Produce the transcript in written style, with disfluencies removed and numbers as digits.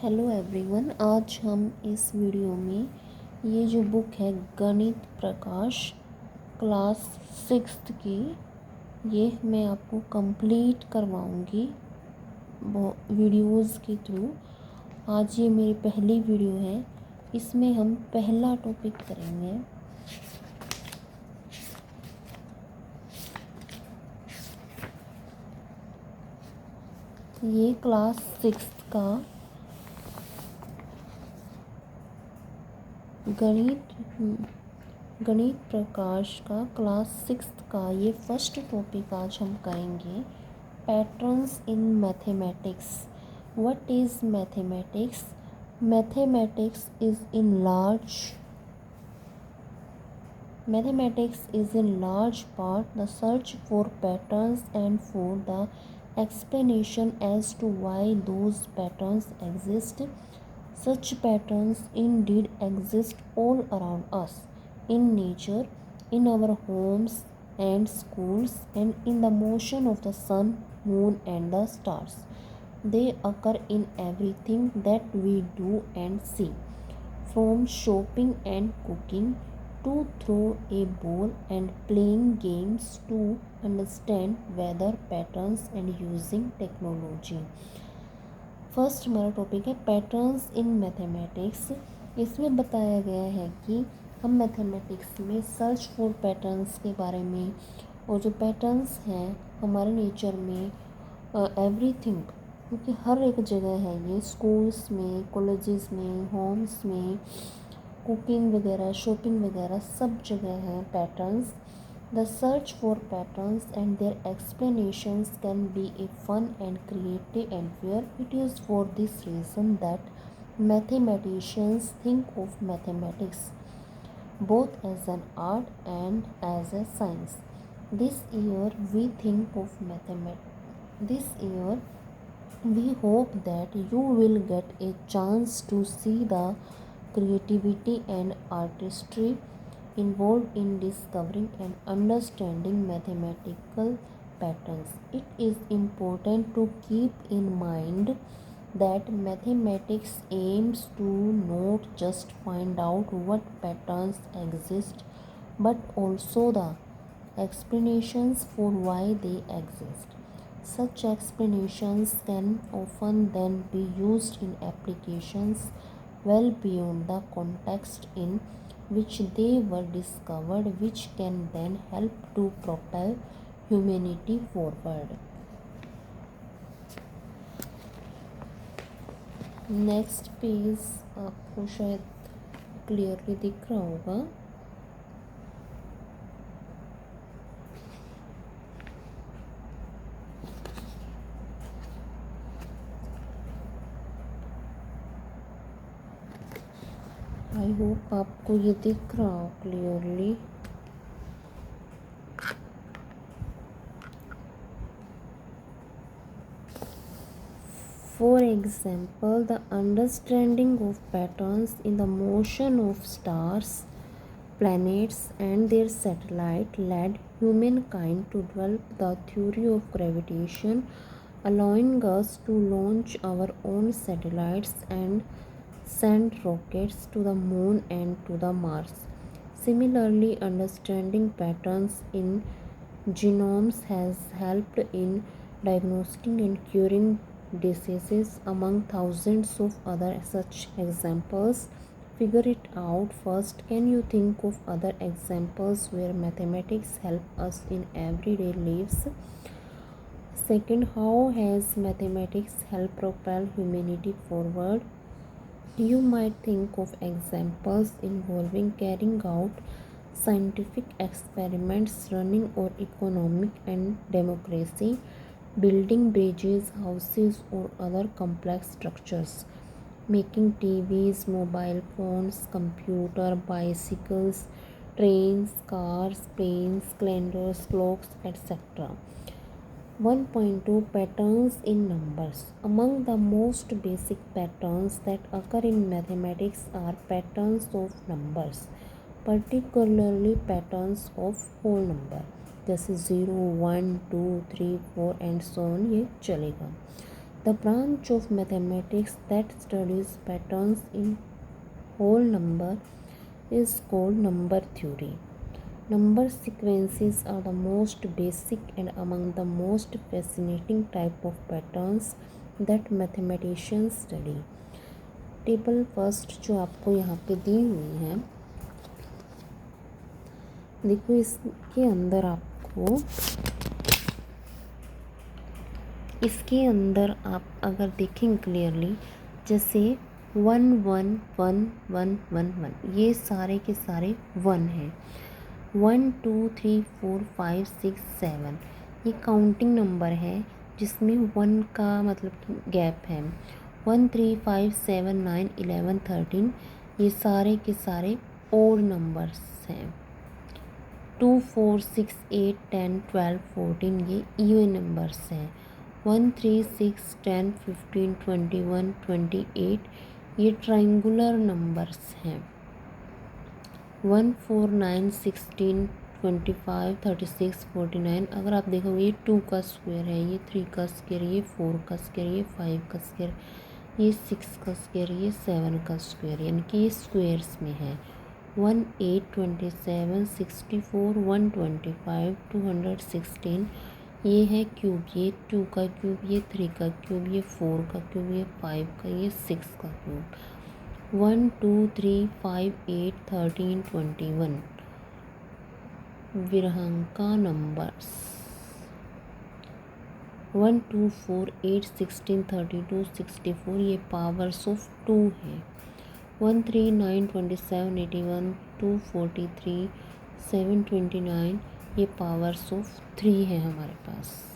Hello everyone. आज हम इस वीडियो में ये जो बुक है गणित प्रकाश क्लास 6th की, ये मैं आपको कंप्लीट करवाऊँगी वीडियोस के थ्रू। आज ये मेरी पहली वीडियो है, इसमें हम पहला टॉपिक करेंगे। ये क्लास 6th का गणित प्रकाश का क्लास 6th का ये फर्स्ट टॉपिक आज हम करेंगे, patterns in mathematics. What is mathematics? Mathematics is in large part the search for patterns and for the explanation as to why those patterns exist. Such patterns indeed exist all around us, in nature, in our homes and schools, and in the motion of the sun, moon, and the stars. They occur in everything that we do and see, from shopping and cooking to throw a ball and playing games to understand weather patterns and using technology. First हमारा topic है patterns in mathematics. इसमें बताया गया है कि हम mathematics में search for patterns के बारे में, और जो पैटर्न्स हैं हमारे नेचर में एवरीथिंग, क्योंकि हर एक जगह है, ये स्कूल्स में, कॉलेजेस में, होम्स में, कुकिंग वगैरह, शॉपिंग वगैरह सब जगह हैं patterns. The search for patterns and their explanations can be a fun and creative affair. It is for this reason that mathematicians think of mathematics both as an art and as a science. This year we think of mathematics. This year we hope that you will get a chance to see the creativity and artistry involved in discovering and understanding mathematical patterns. It is important to keep in mind that mathematics aims to not just find out what patterns exist, but also the explanations for why they exist. Such explanations can often then be used in applications well beyond the context in which they were discovered, which can then help to propel humanity forward. Next page आपको शायद clearly दिख रहा होगा। I hope आपको ये दिख रहा हो clearly. For example, the understanding of patterns in the motion of stars, planets, and their satellite led humankind to develop the theory of gravitation, allowing us to launch our own satellites and send rockets to the moon and to the Mars. Similarly, understanding patterns in genomes has helped in diagnosing and curing diseases, among thousands of other such examples. Figure it out. First, can you think of other examples where mathematics help us in everyday lives? Second, how has mathematics helped propel humanity forward? You might think of examples involving carrying out scientific experiments, running or economic and democracy, building bridges, houses, or other complex structures, making TVs, mobile phones, computer, bicycles, trains, cars, planes, calendars, clocks, etc. 1.2 Patterns in numbers. Among the most basic patterns that occur in mathematics are patterns of numbers, particularly patterns of whole number, जैसे 0, 1, 2, 3, 4 and so on, ये चलेगा। The branch of mathematics that studies patterns in whole number is called number theory. Number sequences are the most basic and among the most fascinating type of patterns that mathematicians study. Table first जो आपको यहाँ पे दी हुई है, देखो इसके अंदर आप अगर देखें क्लियरली, जैसे 1 1 1 1 1 1, ये सारे के सारे 1 हैं। 1 2 3 4 5 6 7 ये काउंटिंग नंबर है जिसमें 1 का मतलब गैप है। 1 3 5 7 9 11 13 ये सारे के सारे ओड नंबर्स हैं। 2 4 6 8 10 12 14 ये इवन नंबर्स हैं। 1 3 6 10 15 21 28 ये ट्रायंगुलर नंबर्स हैं। 1 4 9 16 25 36 49 अगर आप देखोगे ये 2 का स्क्वायर है, ये 3 का स्क्वायर, ये 4 का स्क्वायर, ये 5 का स्क्वायर, ये 6 का स्क्वायर, ये 7 का स्क्वायर, यानी कि ये स्क्वायर्स में है। 1 8 27 64 125 216 ये है क्यूब, ये 2 का क्यूब, ये 3 का क्यूब, ये 4 का क्यूब, ये 5 का, ये 6 का क्यूब। 1 2 3 5 8 13 21 विरहांका नंबर्स। 1 2 4 8 16 32 64 ये पावर्स ऑफ 2 है। 1 3 9 27 81 2 43 7 29 ये पावर्स ऑफ 3 है हमारे पास।